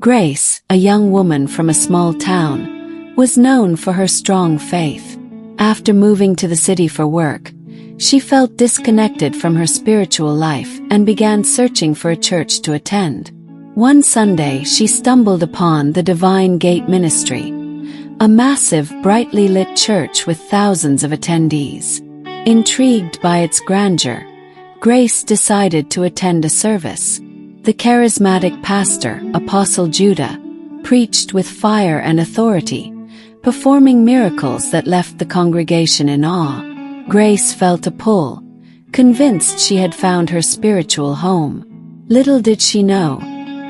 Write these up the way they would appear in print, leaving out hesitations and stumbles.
Grace, a young woman from a small town, was known for her strong faith. After moving to the city for work, she felt disconnected from her spiritual life and began searching for a church to attend. One Sunday she stumbled upon the Divine Gate Ministry, a massive, brightly lit church with thousands of attendees. Intrigued by its grandeur, Grace decided to attend a service. The charismatic pastor, Apostle Judah, preached with fire and authority, performing miracles that left the congregation in awe. Grace felt a pull, convinced she had found her spiritual home. Little did she know,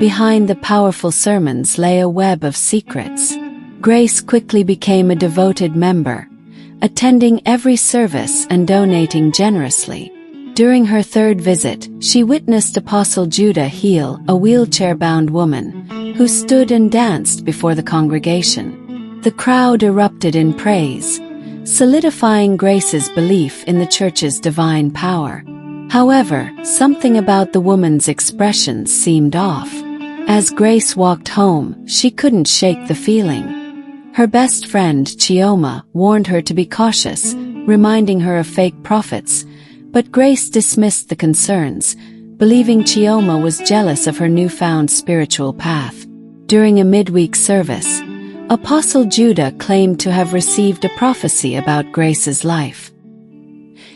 behind the powerful sermons lay a web of secrets. Grace quickly became a devoted member, attending every service and donating generously. During her third visit, she witnessed Apostle Judah heal a wheelchair-bound woman who stood and danced before the congregation. The crowd erupted in praise, solidifying Grace's belief in the church's divine power. However, something about the woman's expressions seemed off. As Grace walked home, she couldn't shake the feeling. Her best friend, Chioma, warned her to be cautious, reminding her of fake prophets, but Grace dismissed the concerns, believing Chioma was jealous of her newfound spiritual path. During a midweek service, Apostle Judah claimed to have received a prophecy about Grace's life.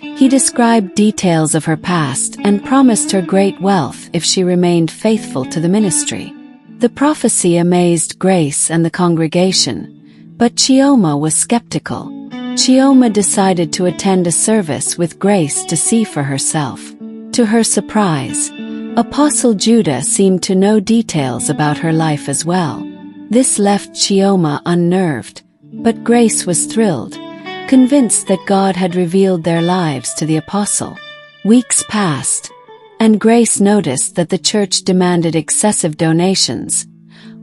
He described details of her past and promised her great wealth if she remained faithful to the ministry. The prophecy amazed Grace and the congregation, but Chioma was skeptical. Chioma decided to attend a service with Grace to see for herself. To her surprise, Apostle Judah seemed to know details about her life as well. This left Chioma unnerved, but Grace was thrilled, convinced that God had revealed their lives to the apostle. Weeks passed, and Grace noticed that the church demanded excessive donations,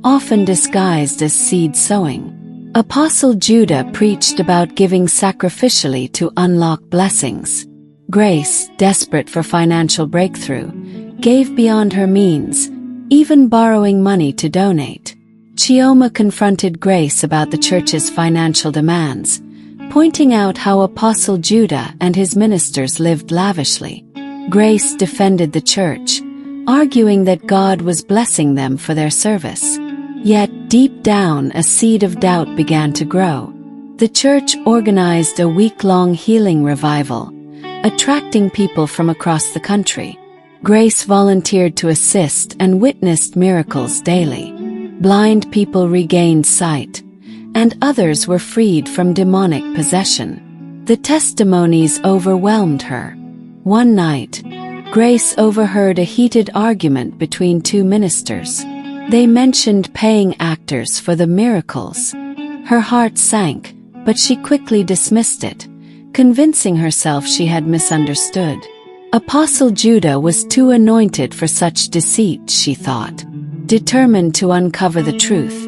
often disguised as seed sowing. Apostle Judah preached about giving sacrificially to unlock blessings. Grace, desperate for financial breakthrough, gave beyond her means, even borrowing money to donate. Chioma confronted Grace about the church's financial demands, pointing out how Apostle Judah and his ministers lived lavishly. Grace defended the church, arguing that God was blessing them for their service. Yet, deep down, a seed of doubt began to grow. The church organized a week-long healing revival, attracting people from across the country. Grace volunteered to assist and witnessed miracles daily. Blind people regained sight, and others were freed from demonic possession. The testimonies overwhelmed her. One night, Grace overheard a heated argument between two ministers. They mentioned paying actors for the miracles. Her heart sank, but she quickly dismissed it, convincing herself she had misunderstood. Apostle Judah was too anointed for such deceit, she thought. Determined to uncover the truth,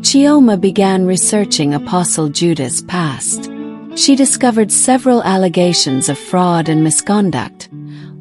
Chioma began researching Apostle Judah's past. She discovered several allegations of fraud and misconduct,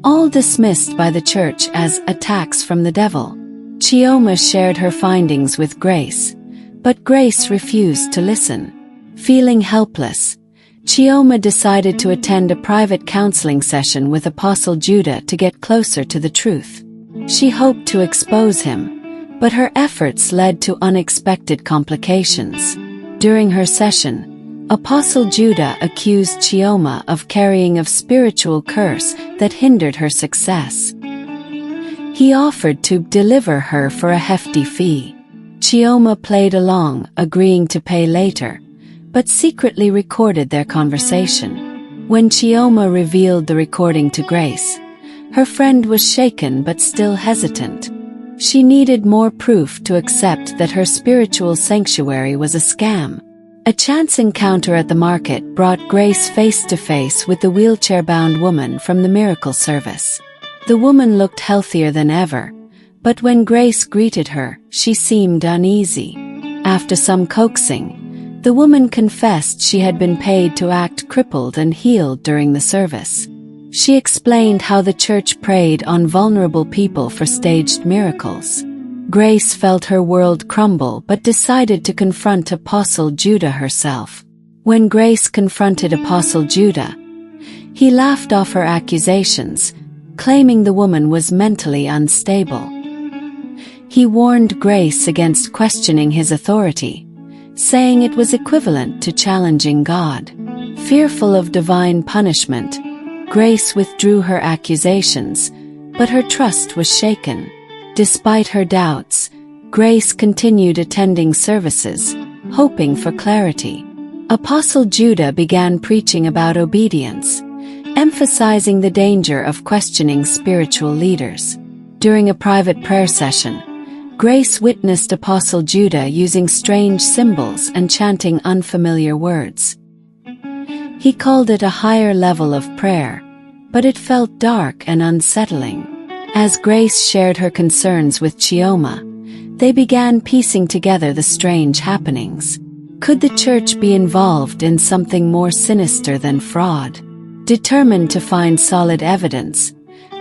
all dismissed by the church as attacks from the devil. Chioma shared her findings with Grace, but Grace refused to listen. Feeling helpless, Chioma decided to attend a private counseling session with Apostle Judah to get closer to the truth. She hoped to expose him, but her efforts led to unexpected complications. During her session, Apostle Judah accused Chioma of carrying a spiritual curse that hindered her success. He offered to deliver her for a hefty fee. Chioma played along, agreeing to pay later, but secretly recorded their conversation. When Chioma revealed the recording to Grace, her friend was shaken but still hesitant. She needed more proof to accept that her spiritual sanctuary was a scam. A chance encounter at the market brought Grace face to face with the wheelchair-bound woman from the miracle service. The woman looked healthier than ever, but when Grace greeted her, she seemed uneasy. After some coaxing, the woman confessed she had been paid to act crippled and healed during the service. She explained how the church preyed on vulnerable people for staged miracles. Grace felt her world crumble but decided to confront Apostle Judah herself. When Grace confronted Apostle Judah, he laughed off her accusations, claiming the woman was mentally unstable. He warned Grace against questioning his authority, saying it was equivalent to challenging God. Fearful of divine punishment, Grace withdrew her accusations, but her trust was shaken. Despite her doubts, Grace continued attending services, hoping for clarity. Apostle Judah began preaching about obedience, emphasizing the danger of questioning spiritual leaders. During a private prayer session, Grace witnessed Apostle Judah using strange symbols and chanting unfamiliar words. He called it a higher level of prayer, but it felt dark and unsettling. As Grace shared her concerns with Chioma, they began piecing together the strange happenings. Could the church be involved in something more sinister than fraud? Determined to find solid evidence,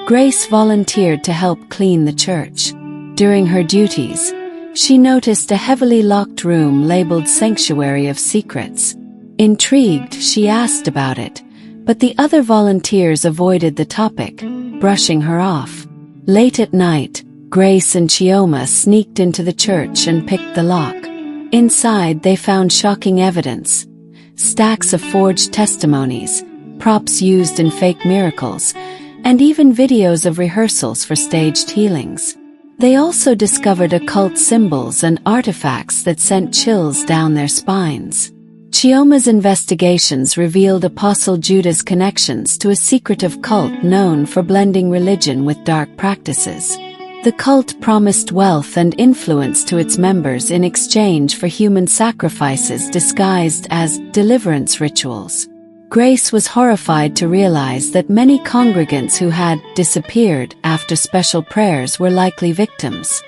Grace volunteered to help clean the church. During her duties, she noticed a heavily locked room labeled Sanctuary of Secrets. Intrigued, she asked about it, but the other volunteers avoided the topic, brushing her off. Late at night, Grace and Chioma sneaked into the church and picked the lock. Inside, they found shocking evidence: stacks of forged testimonies, props used in fake miracles, and even videos of rehearsals for staged healings. They also discovered occult symbols and artifacts that sent chills down their spines. Chioma's investigations revealed Apostle Judah's connections to a secretive cult known for blending religion with dark practices. The cult promised wealth and influence to its members in exchange for human sacrifices disguised as deliverance rituals. Grace was horrified to realize that many congregants who had disappeared after special prayers were likely victims.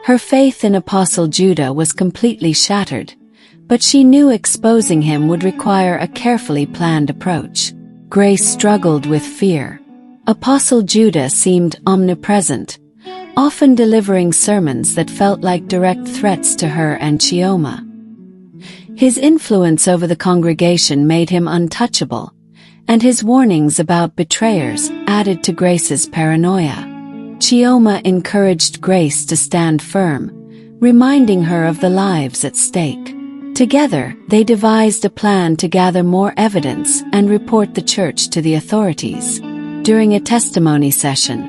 Her faith in Apostle Judah was completely shattered, but she knew exposing him would require a carefully planned approach. Grace struggled with fear. Apostle Judah seemed omnipresent, often delivering sermons that felt like direct threats to her and Chioma. His influence over the congregation made him untouchable, and his warnings about betrayers added to Grace's paranoia. Chioma encouraged Grace to stand firm, reminding her of the lives at stake. Together, they devised a plan to gather more evidence and report the church to the authorities. During a testimony session,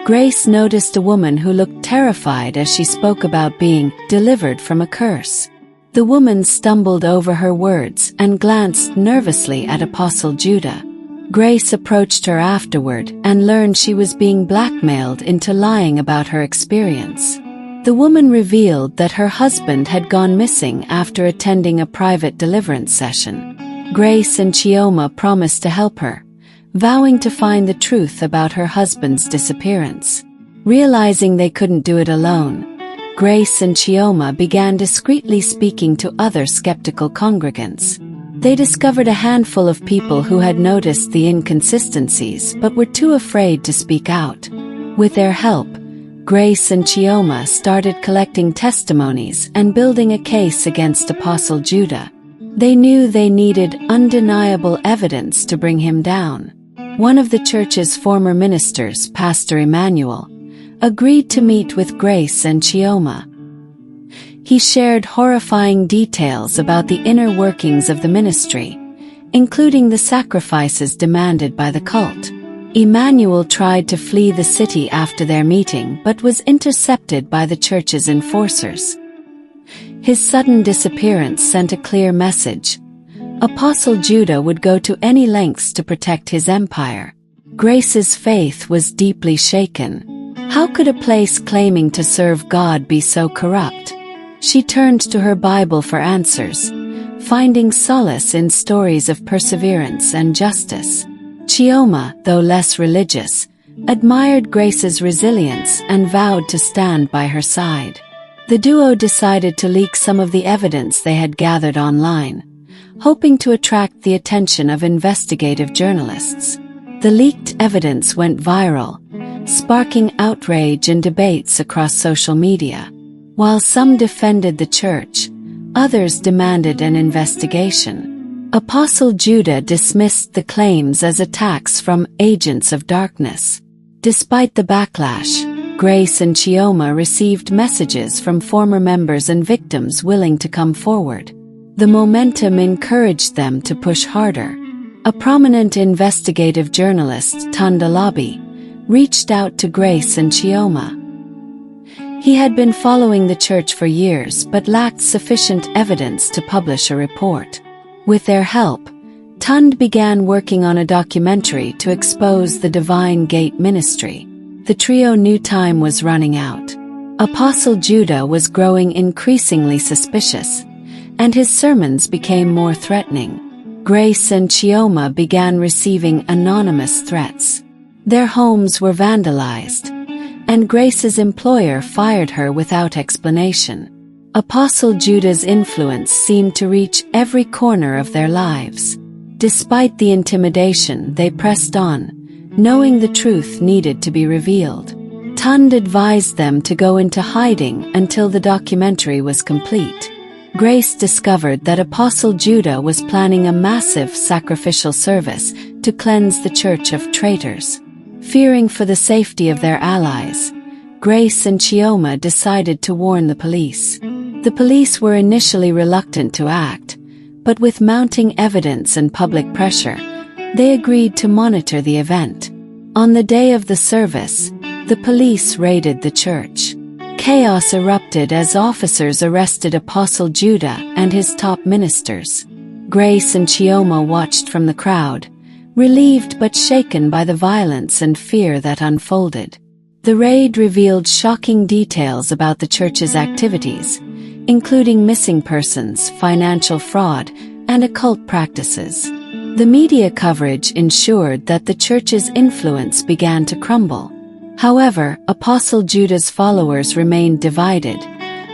Grace noticed a woman who looked terrified as she spoke about being delivered from a curse. The woman stumbled over her words and glanced nervously at Apostle Judah. Grace approached her afterward and learned she was being blackmailed into lying about her experience. The woman revealed that her husband had gone missing after attending a private deliverance session. Grace and Chioma promised to help her, vowing to find the truth about her husband's disappearance. Realizing they couldn't do it alone, Grace and Chioma began discreetly speaking to other skeptical congregants. They discovered a handful of people who had noticed the inconsistencies but were too afraid to speak out. With their help, Grace and Chioma started collecting testimonies and building a case against Apostle Judah. They knew they needed undeniable evidence to bring him down. One of the church's former ministers, Pastor Emmanuel, agreed to meet with Grace and Chioma. He shared horrifying details about the inner workings of the ministry, including the sacrifices demanded by the cult. Emmanuel tried to flee the city after their meeting but was intercepted by the church's enforcers. His sudden disappearance sent a clear message: Apostle Judah would go to any lengths to protect his empire. Grace's faith was deeply shaken. How could a place claiming to serve God be so corrupt? She turned to her Bible for answers, finding solace in stories of perseverance and justice. Chioma, though less religious, admired Grace's resilience and vowed to stand by her side. The duo decided to leak some of the evidence they had gathered online, hoping to attract the attention of investigative journalists. The leaked evidence went viral, sparking outrage and debates across social media. While some defended the church, others demanded an investigation. Apostle Judah dismissed the claims as attacks from agents of darkness. Despite the backlash, Grace and Chioma received messages from former members and victims willing to come forward. The momentum encouraged them to push harder. A prominent investigative journalist, Tandalabi, reached out to Grace and Chioma. He had been following the church for years but lacked sufficient evidence to publish a report. With their help, Tund began working on a documentary to expose the Divine Gate ministry. The trio knew time was running out. Apostle Judah was growing increasingly suspicious, and his sermons became more threatening. Grace and Chioma began receiving anonymous threats. Their homes were vandalized, and Grace's employer fired her without explanation. Apostle Judah's influence seemed to reach every corner of their lives. Despite the intimidation, they pressed on, knowing the truth needed to be revealed. Tund advised them to go into hiding until the documentary was complete. Grace discovered that Apostle Judah was planning a massive sacrificial service to cleanse the church of traitors. Fearing for the safety of their allies, Grace and Chioma decided to warn the police. The police were initially reluctant to act, but with mounting evidence and public pressure, they agreed to monitor the event. On the day of the service, the police raided the church. Chaos erupted as officers arrested Apostle Judah and his top ministers. Grace and Chioma watched from the crowd, relieved but shaken by the violence and fear that unfolded. The raid revealed shocking details about the church's activities, including missing persons, financial fraud, and occult practices. The media coverage ensured that the church's influence began to crumble. However, Apostle Judah's followers remained divided,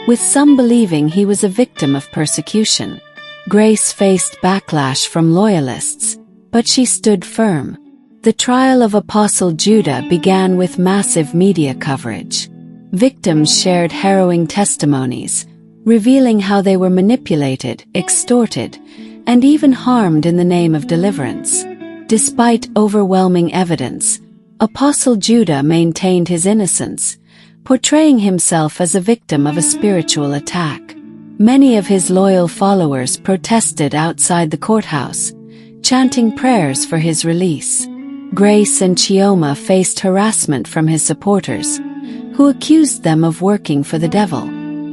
with some believing he was a victim of persecution. Grace faced backlash from loyalists, but she stood firm. The trial of Apostle Judah began with massive media coverage. Victims shared harrowing testimonies, revealing how they were manipulated, extorted, and even harmed in the name of deliverance. Despite overwhelming evidence, Apostle Judah maintained his innocence, portraying himself as a victim of a spiritual attack. Many of his loyal followers protested outside the courthouse, chanting prayers for his release. Grace and Chioma faced harassment from his supporters, who accused them of working for the devil.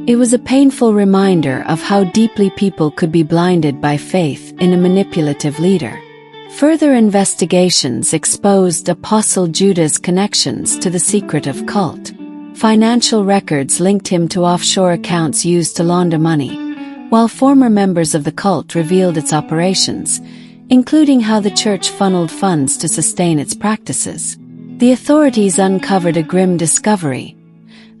It was a painful reminder of how deeply people could be blinded by faith in a manipulative leader. Further investigations exposed Apostle Judah's connections to the secretive cult. Financial records linked him to offshore accounts used to launder money, while former members of the cult revealed its operations, including how the church funneled funds to sustain its practices. The authorities uncovered a grim discovery: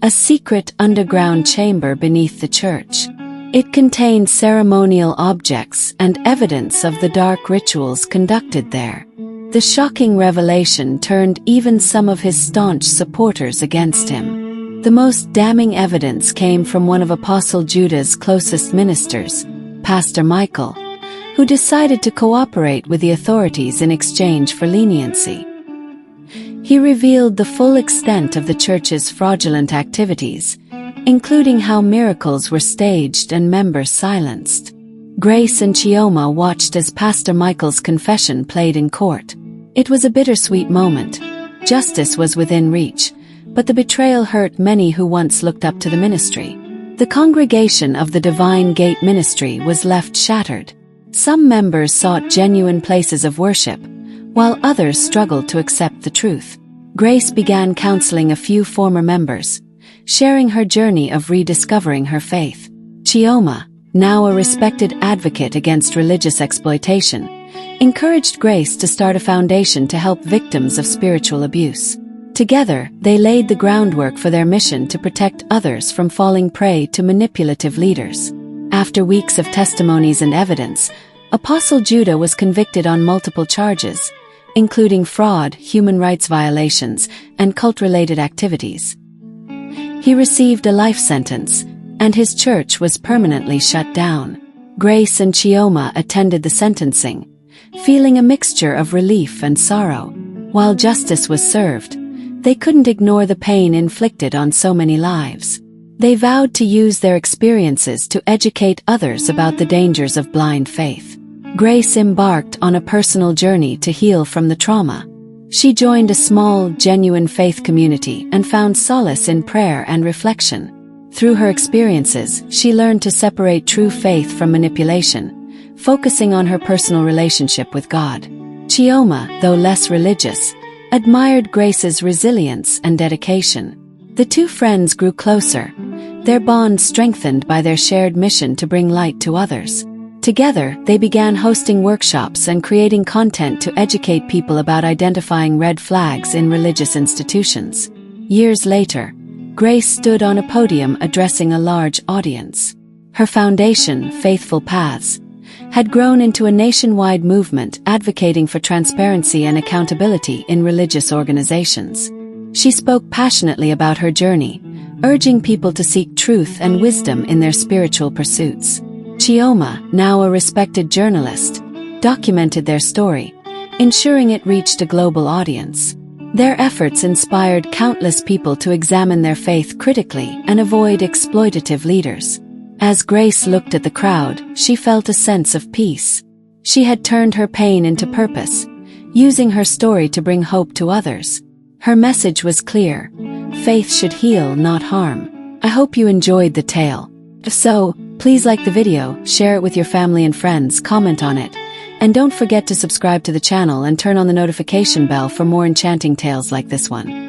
a secret underground chamber beneath the church. It contained ceremonial objects and evidence of the dark rituals conducted there. The shocking revelation turned even some of his staunch supporters against him. The most damning evidence came from one of Apostle Judah's closest ministers, Pastor Michael, who decided to cooperate with the authorities in exchange for leniency. He revealed the full extent of the church's fraudulent activities, including how miracles were staged and members silenced. Grace and Chioma watched as Pastor Michael's confession played in court. It was a bittersweet moment. Justice was within reach, but the betrayal hurt many who once looked up to the ministry. The congregation of the Divine Gate ministry was left shattered. Some members sought genuine places of worship, while others struggled to accept the truth. Grace began counseling a few former members, sharing her journey of rediscovering her faith. Chioma, now a respected advocate against religious exploitation, encouraged Grace to start a foundation to help victims of spiritual abuse. Together, they laid the groundwork for their mission to protect others from falling prey to manipulative leaders. After weeks of testimonies and evidence, Apostle Judah was convicted on multiple charges, including fraud, human rights violations, and cult-related activities. He received a life sentence, and his church was permanently shut down. Grace and Chioma attended the sentencing, feeling a mixture of relief and sorrow. While justice was served, they couldn't ignore the pain inflicted on so many lives. They vowed to use their experiences to educate others about the dangers of blind faith. Grace embarked on a personal journey to heal from the trauma. She joined a small, genuine faith community and found solace in prayer and reflection. Through her experiences, she learned to separate true faith from manipulation, focusing on her personal relationship with God. Chioma, though less religious, admired Grace's resilience and dedication. The two friends grew closer, their bond strengthened by their shared mission to bring light to others. Together, they began hosting workshops and creating content to educate people about identifying red flags in religious institutions. Years later, Grace stood on a podium addressing a large audience. Her foundation, Faithful Paths, had grown into a nationwide movement advocating for transparency and accountability in religious organizations. She spoke passionately about her journey, urging people to seek truth and wisdom in their spiritual pursuits. Chioma, now a respected journalist, documented their story, ensuring it reached a global audience. Their efforts inspired countless people to examine their faith critically and avoid exploitative leaders. As Grace looked at the crowd, she felt a sense of peace. She had turned her pain into purpose, using her story to bring hope to others. Her message was clear: faith should heal, not harm. I hope you enjoyed the tale. If so, please like the video, share it with your family and friends, comment on it, and don't forget to subscribe to the channel and turn on the notification bell for more enchanting tales like this one.